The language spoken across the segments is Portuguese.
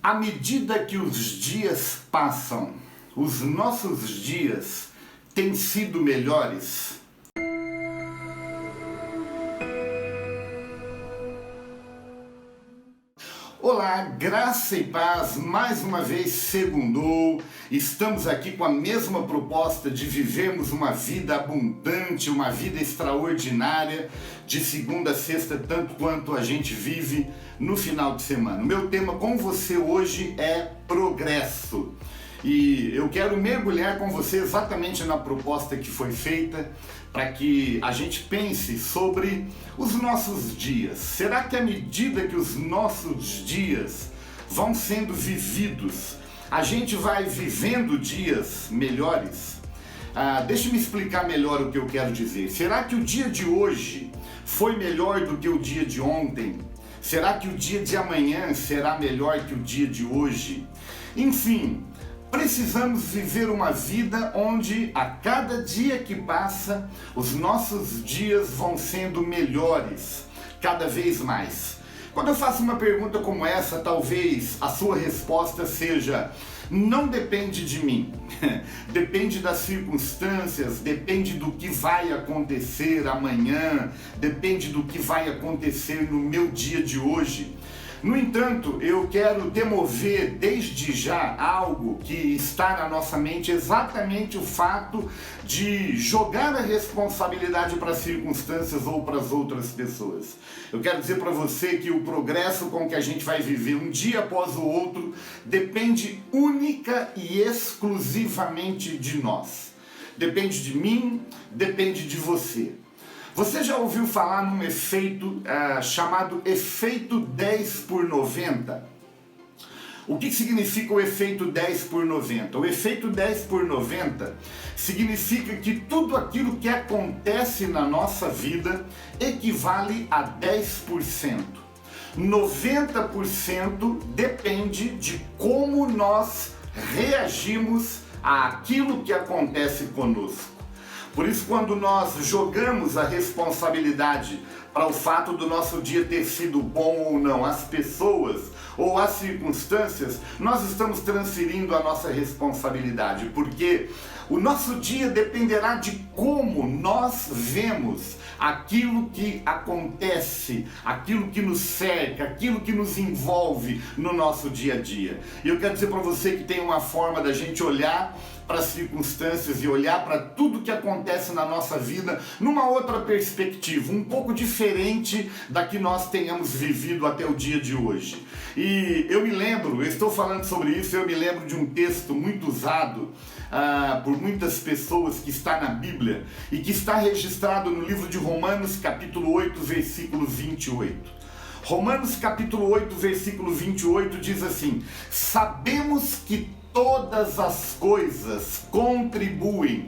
À medida que os dias passam, os nossos dias têm sido melhores? Olá, graça e paz, mais uma vez segundou, estamos aqui com a mesma proposta de vivermos uma vida abundante, uma vida extraordinária, de segunda a sexta, tanto quanto a gente vive no final de semana. O meu tema com você hoje é progresso. E eu quero mergulhar com você exatamente na proposta que foi feita para que a gente pense sobre os nossos dias. Será que à medida que os nossos dias vão sendo vividos, a gente vai vivendo dias melhores? Deixa-me explicar melhor o que eu quero dizer. Será que o dia de hoje foi melhor do que o dia de ontem? Será que o dia de amanhã será melhor que o dia de hoje? Enfim, precisamos viver uma vida onde a cada dia que passa, os nossos dias vão sendo melhores, cada vez mais. Quando eu faço uma pergunta como essa, talvez a sua resposta seja: não depende de mim, depende das circunstâncias, depende do que vai acontecer amanhã, depende do que vai acontecer no meu dia de hoje. No entanto, eu quero demover desde já algo que está na nossa mente, exatamente o fato de jogar a responsabilidade para as circunstâncias ou para as outras pessoas. Eu quero dizer para você que o progresso com que a gente vai viver um dia após o outro depende única e exclusivamente de nós. Depende de mim, depende de você. Você já ouviu falar num efeito chamado efeito 10 por 90? O que significa o efeito 10 por 90? O efeito 10 por 90 significa que tudo aquilo que acontece na nossa vida equivale a 10%. 90% depende de como nós reagimos àquilo que acontece conosco. Por isso, quando nós jogamos a responsabilidade para o fato do nosso dia ter sido bom ou não, às pessoas ou às circunstâncias, nós estamos transferindo a nossa responsabilidade, porque o nosso dia dependerá de como nós vemos aquilo que acontece, aquilo que nos cerca, aquilo que nos envolve no nosso dia a dia. E eu quero dizer para você que tem uma forma da gente olhar para as circunstâncias e olhar para tudo que acontece na nossa vida numa outra perspectiva, um pouco diferente da que nós tenhamos vivido até o dia de hoje. E eu estou falando sobre isso, eu me lembro de um texto muito usado por muitas pessoas que está na Bíblia e que está registrado no livro de Romanos, capítulo 8, versículo 28. Romanos, capítulo 8, versículo 28 diz assim: sabemos que todas as coisas contribuem,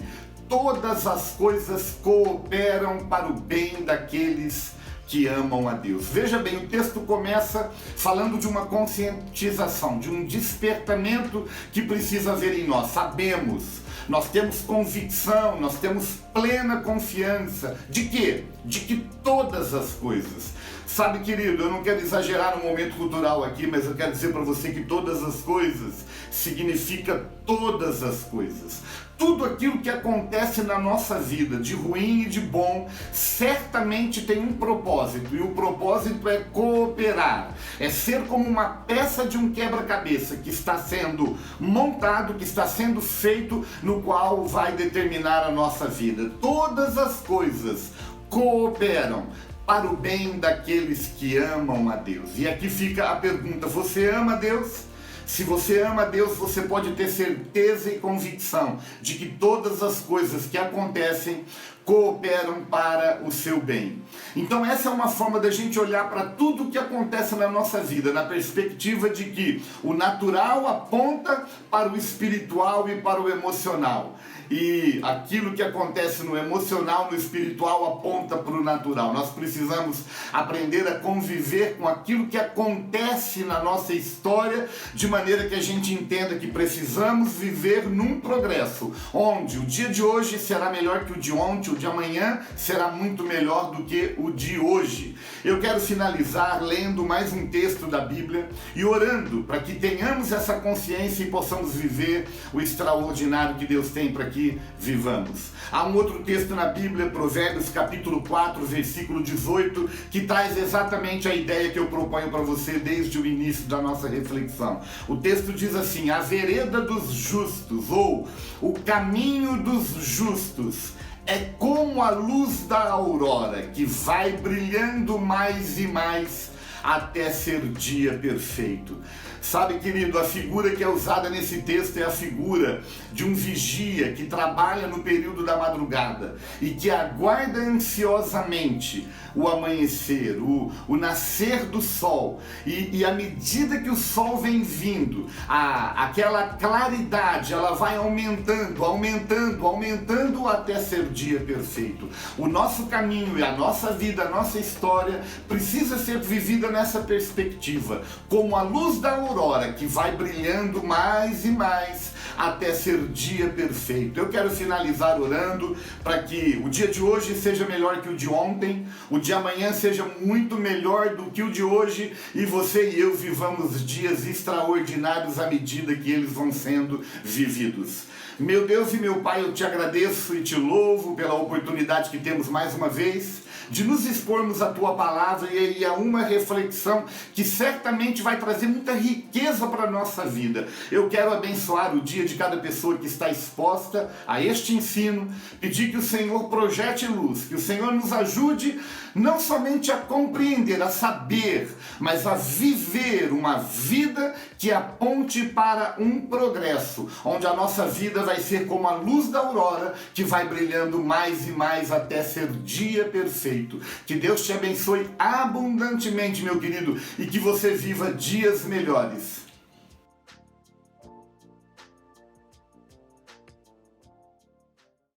todas as coisas cooperam para o bem daqueles que amam a Deus. Veja bem, o texto começa falando de uma conscientização, de um despertamento que precisa haver em nós. Sabemos, nós temos convicção, nós temos plena confiança. De quê? De que todas as coisas. Sabe, querido, eu não quero exagerar no momento cultural aqui, mas eu quero dizer para você que todas as coisas significa todas as coisas. Tudo aquilo que acontece na nossa vida, de ruim e de bom, certamente tem um propósito, e o propósito é cooperar, é ser como uma peça de um quebra-cabeça que está sendo montado, que está sendo feito, no qual vai determinar a nossa vida. Todas as coisas cooperam para o bem daqueles que amam a Deus. E aqui fica a pergunta: você ama a Deus? Se você ama a Deus, você pode ter certeza e convicção de que todas as coisas que acontecem cooperam para o seu bem. Então essa é uma forma da gente olhar para tudo o que acontece na nossa vida, na perspectiva de que o natural aponta para o espiritual e para o emocional. E aquilo que acontece no emocional, no espiritual, aponta para o natural. Nós precisamos aprender a conviver com aquilo que acontece na nossa história, de maneira que a gente entenda que precisamos viver num progresso, onde o dia de hoje será melhor que o de ontem, o de amanhã será muito melhor do que o de hoje. Eu quero finalizar lendo mais um texto da Bíblia e orando para que tenhamos essa consciência e possamos viver o extraordinário que Deus tem para que vivamos. Há um outro texto na Bíblia, Provérbios capítulo 4, versículo 18, que traz exatamente a ideia que eu proponho para você desde o início da nossa reflexão. O texto diz assim: a vereda dos justos, ou o caminho dos justos, é como a luz da aurora, que vai brilhando mais e mais até ser dia perfeito. Sabe, querido, a figura que é usada nesse texto é a figura de um vigia que trabalha no período da madrugada e que aguarda ansiosamente o amanhecer, o nascer do sol. E à medida que o sol vem vindo, aquela claridade, ela vai aumentando, aumentando, aumentando até ser dia perfeito. O nosso caminho e a nossa vida, a nossa história precisa ser vivida nessa perspectiva, como a luz da aurora que vai brilhando mais e mais até ser dia perfeito. Eu quero finalizar orando para que o dia de hoje seja melhor que o de ontem, o de amanhã seja muito melhor do que o de hoje, e você e eu vivamos dias extraordinários à medida que eles vão sendo vividos. Meu Deus e meu Pai, eu te agradeço e te louvo pela oportunidade que temos mais uma vez de nos expormos à Tua Palavra e a uma reflexão que certamente vai trazer muita riqueza para a nossa vida. Eu quero abençoar o dia de cada pessoa que está exposta a este ensino, pedir que o Senhor projete luz, que o Senhor nos ajude não somente a compreender, a saber, mas a viver uma vida que aponte para um progresso, onde a nossa vida vai ser como a luz da aurora, que vai brilhando mais e mais até ser dia perfeito. Que Deus te abençoe abundantemente, meu querido, e que você viva dias melhores.